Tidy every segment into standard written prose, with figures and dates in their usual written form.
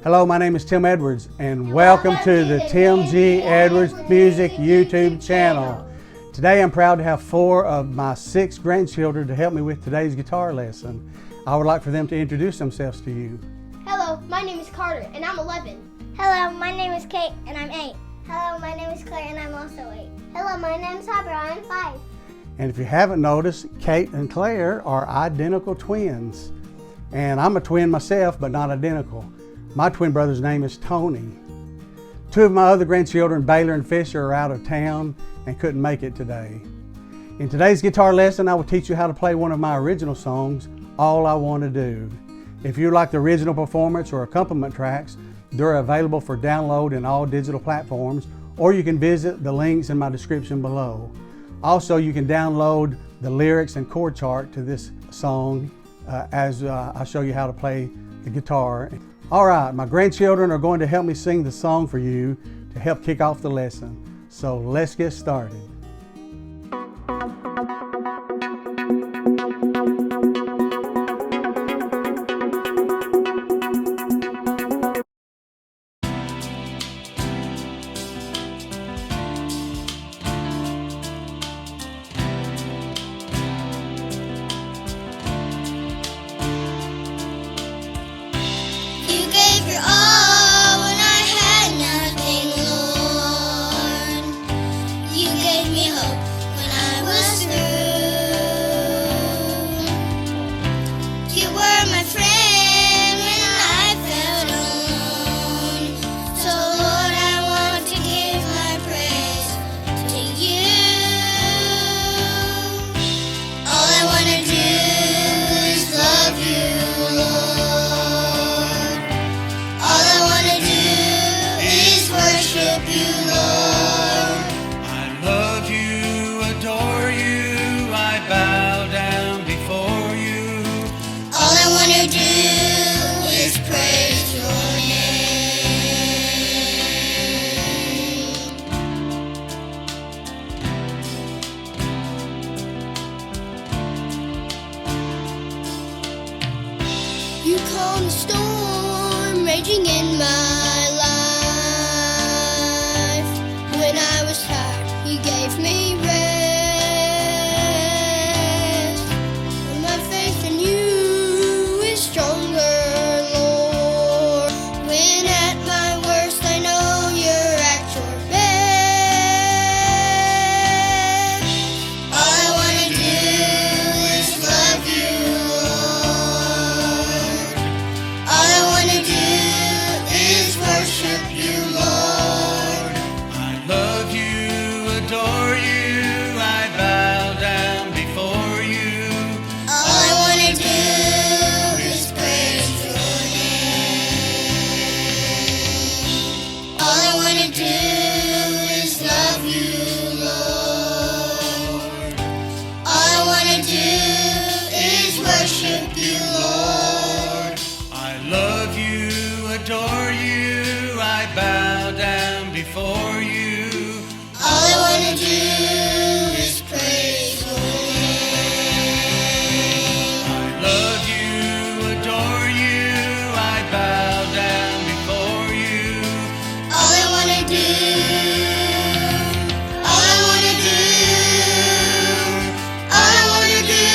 Hello, my name is Tim Edwards, and welcome to the Tim G. Edwards Music YouTube channel. Today I'm proud to have 4 of my 6 grandchildren to help me with today's guitar lesson. I would like for them to introduce themselves to you. Hello, my name is Carter, and I'm 11. Hello, my name is Kate, and I'm 8. Hello, my name is Claire, and I'm also 8. Hello, my name is Harper, I'm 5. And if you haven't noticed, Kate and Claire are identical twins. And I'm a twin myself, but not identical. My twin brother's name is Tony. 2 of my other grandchildren, Baylor and Fisher, are out of town and couldn't make it today. In today's guitar lesson, I will teach you how to play one of my original songs, All I Want to Do. If you like the original performance or accompaniment tracks, they're available for download in all digital platforms, or you can visit the links in my description below. Also, you can download the lyrics and chord chart to this song as I show you how to play the guitar. All right, my grandchildren are going to help me sing the song for you to help kick off the lesson. So let's get started. You calmed the storm raging in my life. When I was tired, you gave me rest. My faith in you is stronger, Lord. When at my worst, I know you're at your best. All I want to do is love you, Lord. All I want to do is worship you, Lord. I love you, adore you, I bow down before you. All I want to do is praise your name. All I want to do is love you, Lord. All I want to do is worship you, Lord. I love you, adore you, I bow down before you. All I want to do is praise your name. I love you, adore you, I bow down before you. All I want to do, all I want to do, all I want to do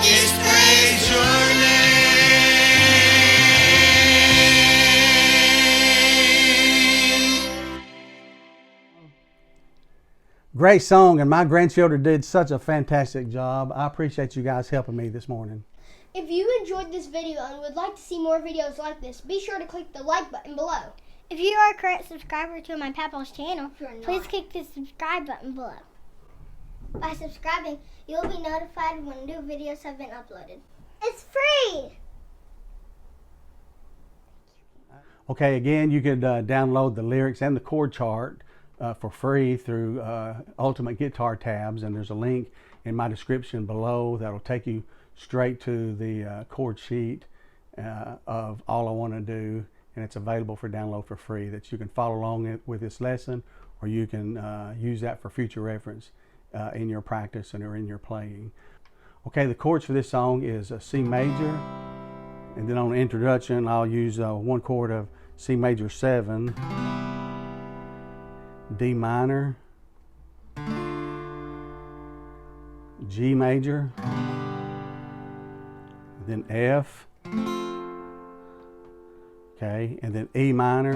is praise your name. Great song, and my grandchildren did such a fantastic job. I appreciate you guys helping me this morning. If you enjoyed this video and would like to see more videos like this, be sure to click the like button below. If you are a current subscriber to my papa's channel, If you're not. please click the subscribe button below. By subscribing, you'll be notified when new videos have been uploaded. It's free! Okay, again, you could download the lyrics and the chord chart for free through Ultimate Guitar tabs, and there's a link in my description below that'll take you straight to the chord sheet of All I Want to Do, and it's available for download for free, that you can follow along with this lesson, or you can use that for future reference in your practice and or in your playing. Okay, the chords for this song is a C major, And then on the introduction, I'll use one chord of C major 7, D minor, G major, then F, okay, and then E minor,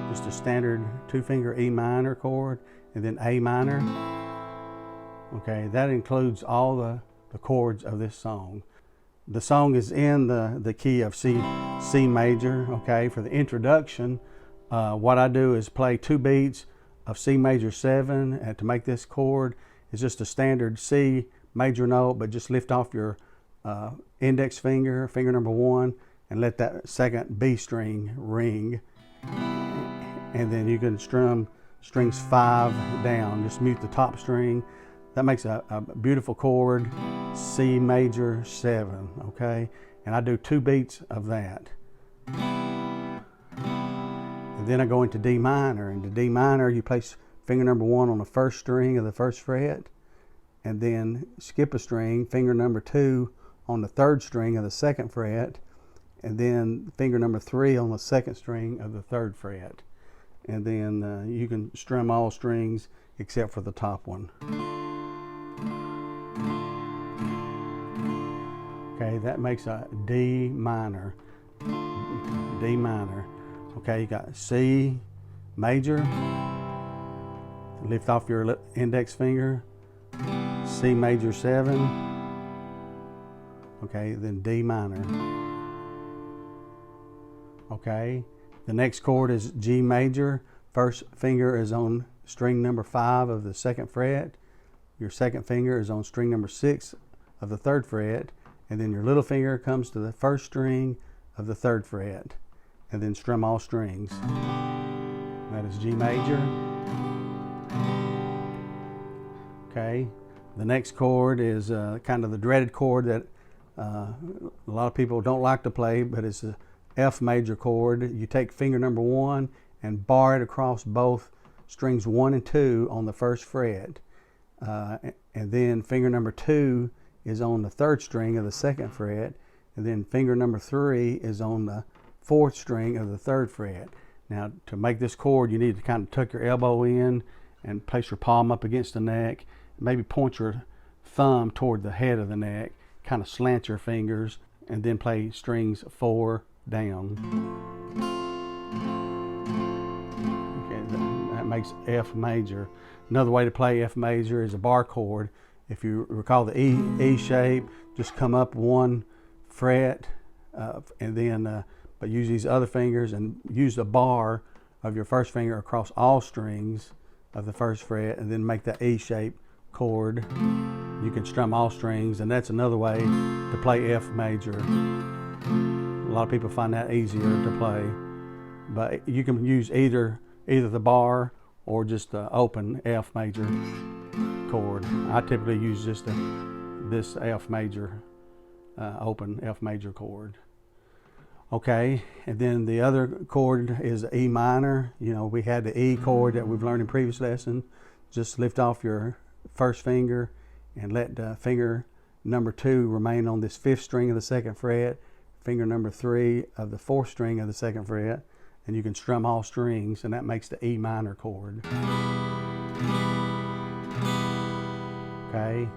just a standard 2-finger E minor chord, and then A minor. Okay, that includes all the chords of this song. The song is in the key of C major, okay. For the introduction, what I do is play 2 beats of C major 7, and to make this chord is just a standard C major note, but just lift off your index finger, finger number 1, and let that second B string ring. And then you can strum strings 5 down, just mute the top string. That makes a beautiful chord, C major 7, okay? And I do 2 beats of that. And then I go into D minor. Into D minor, you place finger number 1 on the 1st string of the 1st fret, and then skip a string, finger number 2 on the 3rd string of the 2nd fret, and then finger number 3 on the 2nd string of the 3rd fret. And then you can strum all strings except for the top one. Okay, that makes a D minor. D minor. Okay, you got C major. Lift off your index finger. C major 7. Okay, then D minor. Okay, the next chord is G major. First finger is on string number 5 of the 2nd fret. Your second finger is on string number 6 of the 3rd fret. And then your little finger comes to the 1st string of the 3rd fret. And then strum all strings. That is G major. Okay, the next chord is kind of the dreaded chord that a lot of people don't like to play, but it's a F major chord. You take finger number 1 and bar it across both strings 1 and 2 on the 1st fret. And then finger number 2 is on the 3rd string of the 2nd fret, and then finger number 3 is on the 4th string of the 3rd fret. Now, to make this chord, you need to kind of tuck your elbow in and place your palm up against the neck. Maybe point your thumb toward the head of the neck, kind of slant your fingers, and then play strings 4 down. Okay, that makes F major. Another way to play F major is a bar chord. If you recall the E shape, just come up 1 fret, and then but use these other fingers and use the bar of your 1st finger across all strings of the 1st fret, and then make that E shape chord. You can strum all strings, and that's another way to play F major. A lot of people find that easier to play, but you can use either the bar or just the open F major chord. I typically use just this F major, open F major chord. Okay, and then the other chord is E minor. You know, we had the E chord that we've learned in previous lesson. Just lift off your 1st finger and let finger number 2 remain on this 5th string of the 2nd fret, finger number 3 of the 4th string of the 2nd fret, and you can strum all strings, and that makes the E minor chord. Okay,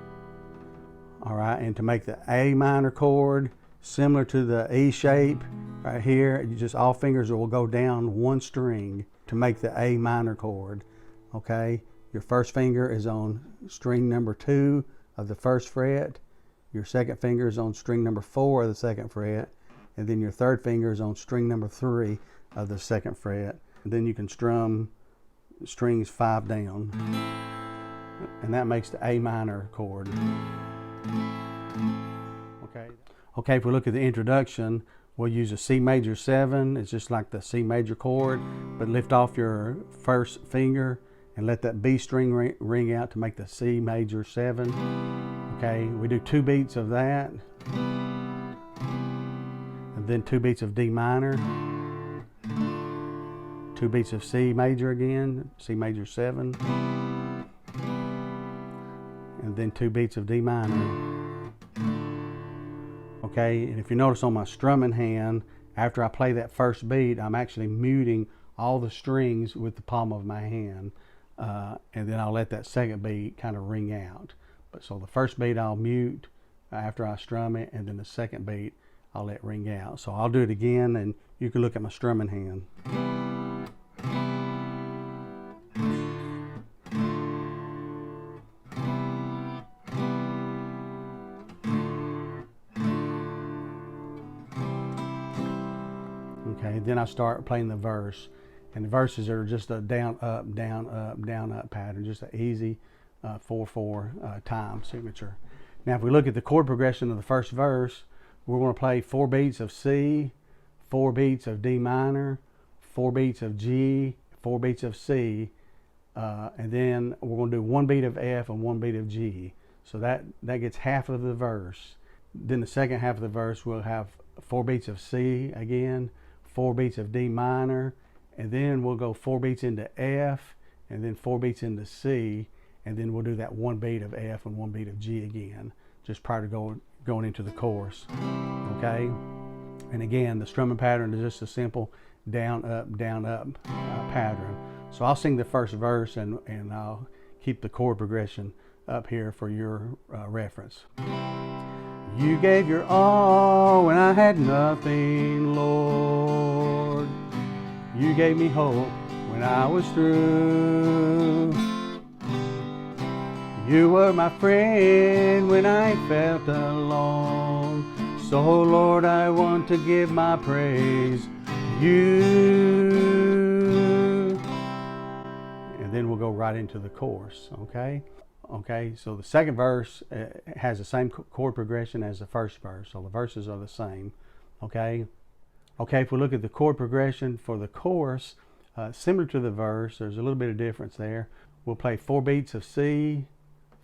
all right, and to make the A minor chord, similar to the E shape right here, you just all fingers will go down 1 string to make the A minor chord. Okay, your 1st finger is on string number 2 of the 1st fret, your 2nd finger is on string number 4 of the 2nd fret, and then your 3rd finger is on string number 3 of the 2nd fret. And then you can strum strings 5 down, and that makes the A minor chord. Okay, if we look at the introduction, we'll use a C major 7. It's just like the C major chord, but lift off your 1st finger and let that B string ring out to make the C major 7. Okay, we do 2 beats of that, and then 2 beats of D minor, 2 beats of C major again, C major 7, and then 2 beats of D minor. Okay, and if you notice on my strumming hand, after I play that first beat, I'm actually muting all the strings with the palm of my hand, and then I'll let that second beat kind of ring out. But so the first beat I'll mute after I strum it, and then the second beat I'll let ring out. So I'll do it again, and you can look at my strumming hand. Okay, then I start playing the verse, and the verses are just a down up down up down up pattern, just an easy 4/4 time signature. Now if we look at the chord progression of the first verse, we're going to play 4 beats of C, 4 beats of D minor, 4 beats of G, 4 beats of C, and then we're going to do 1 beat of F and 1 beat of G. So that gets half of the verse. Then the second half of the verse we'll have 4 beats of C again, 4 beats of D minor, and then we'll go 4 beats into F, and then 4 beats into C, and then we'll do that 1 beat of F and 1 beat of G again, just prior to going into the chorus. Okay, and again, the strumming pattern is just a simple down up pattern. So I'll sing the first verse, and I'll keep the chord progression up here for your reference. You gave your all when I had nothing, Lord. You gave me hope when I was through. You were my friend when I felt alone. So Lord, I want to give my praise to you. And then we'll go right into the chorus, okay? Okay, so the second verse has the same chord progression as the first verse, so the verses are the same, okay? Okay, if we look at the chord progression for the chorus, similar to the verse, there's a little bit of difference there. We'll play 4 beats of C,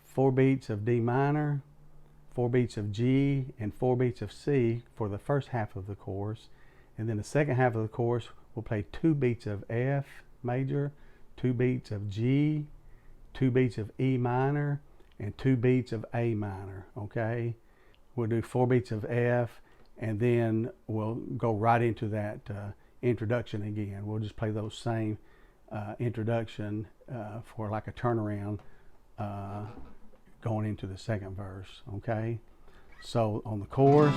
4 beats of D minor, 4 beats of G, and 4 beats of C for the first half of the chorus. And then the second half of the chorus, we'll play 2 beats of F major, 2 beats of G, 2 beats of E minor, and 2 beats of A minor, okay? We'll do 4 beats of F, and then we'll go right into that introduction again. We'll just play those same introduction for like a turnaround going into the second verse, okay? So on the chorus,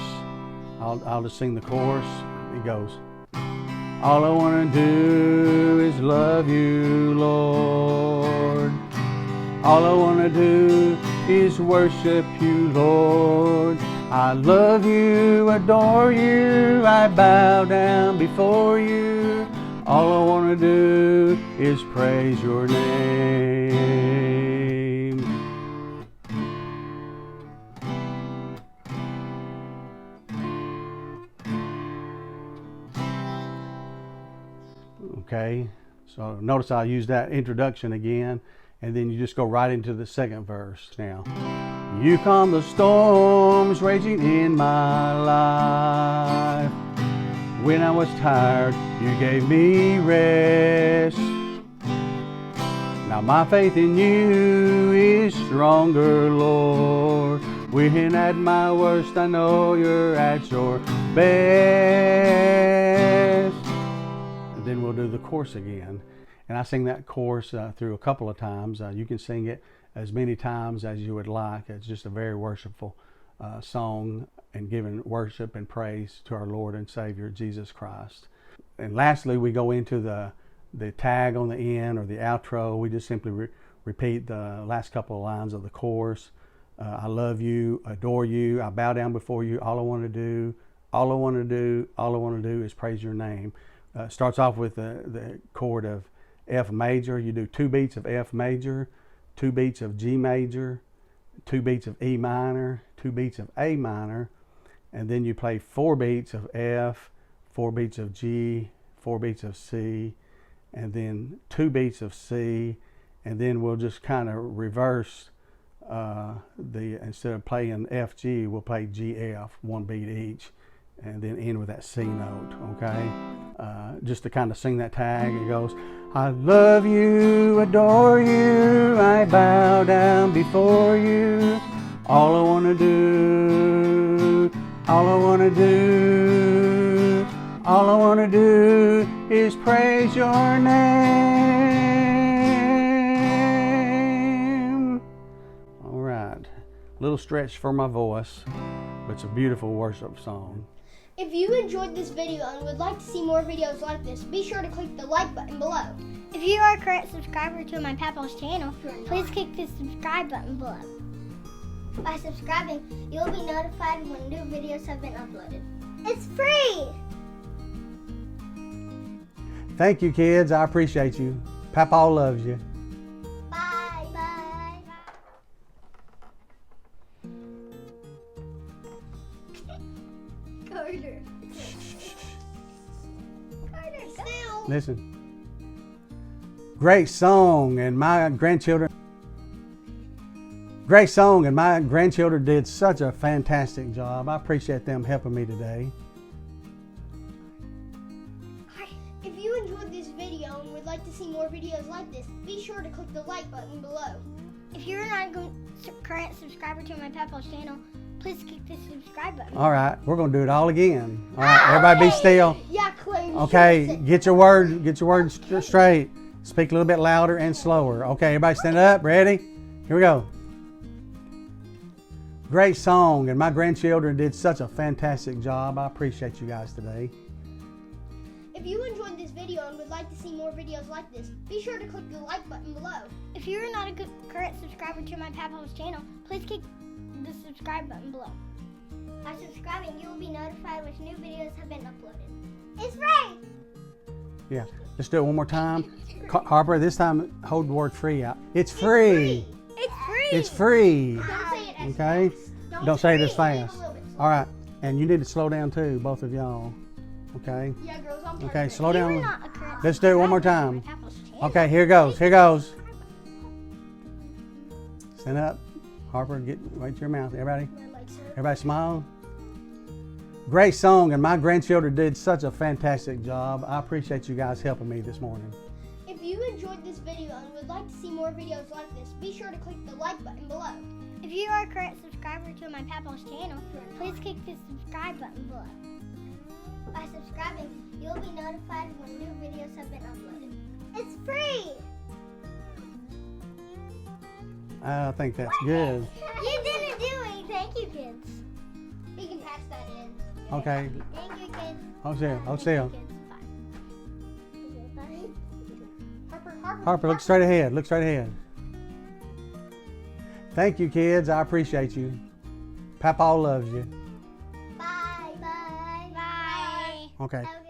I'll just sing the chorus. It goes, all I want to do is love you, Lord. All I want to do is worship you, Lord. I love you, adore you, I bow down before you. All I want to do is praise your name. Okay, so notice I use that introduction again, and then you just go right into the second verse now. You calm the storms raging in my life. When I was tired, you gave me rest. Now my faith in you is stronger, Lord. When at my worst, I know you're at your best. And then we'll do the chorus again. And I sing that chorus through a couple of times. You can sing it as many times as you would like. It's just a very worshipful song and giving worship and praise to our Lord and Savior Jesus Christ. And lastly, we go into the tag on the end, or the outro. We just simply repeat the last couple of lines of the chorus. I love you, adore you, I bow down before you. All I want to do, all I want to do, all I want to do is praise your name. Starts off with the chord of F major. You do 2 beats of F major, 2 beats of G major, 2 beats of E minor, 2 beats of A minor, and then you play 4 beats of F, 4 beats of G, 4 beats of C, and then 2 beats of C, and then we'll just kind of reverse instead of playing F G, we'll play G F, 1 beat each, and then end with that C note, okay? Just to kind of sing that tag, it goes, I love you, adore you, I bow down before you. All I want to do All I wanna do, all I wanna do is praise your name. All right, a little stretch for my voice, but it's a beautiful worship song. If you enjoyed this video and would like to see more videos like this, be sure to click the like button below. If you are a current subscriber to my Papa's channel, please click the subscribe button below. By subscribing, you'll be notified when new videos have been uploaded. It's free! Thank you, kids. I appreciate you. Papa loves you. Bye. Bye. Carter. Carter, Listen. Great song, and my grandchildren did such a fantastic job. I appreciate them helping me today. If you enjoyed this video and would like to see more videos like this, be sure to click the like button below. If you're not a current subscriber to my Papa's channel, please click the subscribe button. All right, we're gonna do it all again. All right, everybody be still. Yeah, Claire. Okay, get your words straight. Speak a little bit louder and slower. Okay, everybody stand up. Ready? Here we go. Great song, and my grandchildren did such a fantastic job. I appreciate you guys today. If you enjoyed this video and would like to see more videos like this, be sure to click the like button below. If you're not a current subscriber to my Papa's channel, please click the subscribe button below. By subscribing, you will be notified when new videos have been uploaded. It's free! Yeah, let's do it one more time. Harper, this time hold the word free out. It's free. It's free! It's free. Don't say it as Okay? fast. Don't say it as Say it fast. a little bit slower. All right, and you need to slow down too, both of y'all. Okay? Yeah, girls, I'm Okay, perfect. slow You're down. not a current Let's do it one more subscriber to time. my Papa's channel. Okay, here goes. Here goes. Stand up. Harper, get right to your mouth. Everybody smile. Great song, and my grandchildren did such a fantastic job. I appreciate you guys helping me this morning. If you enjoyed this video and would like to see more videos like this, be sure to click the like button below. If you are a current subscriber to my Papa's channel, please click the subscribe button below. By subscribing, you'll be notified when new videos have been uploaded. It's free! I think that's good. You didn't do anything. Thank you, kids. We can pass that in. Okay. Thank you, kids. Hold still. Hold still. Harper. Harper, look straight ahead. Look straight ahead. Thank you, kids. I appreciate you. Papa loves you. Bye. Bye. Bye. Okay. Have a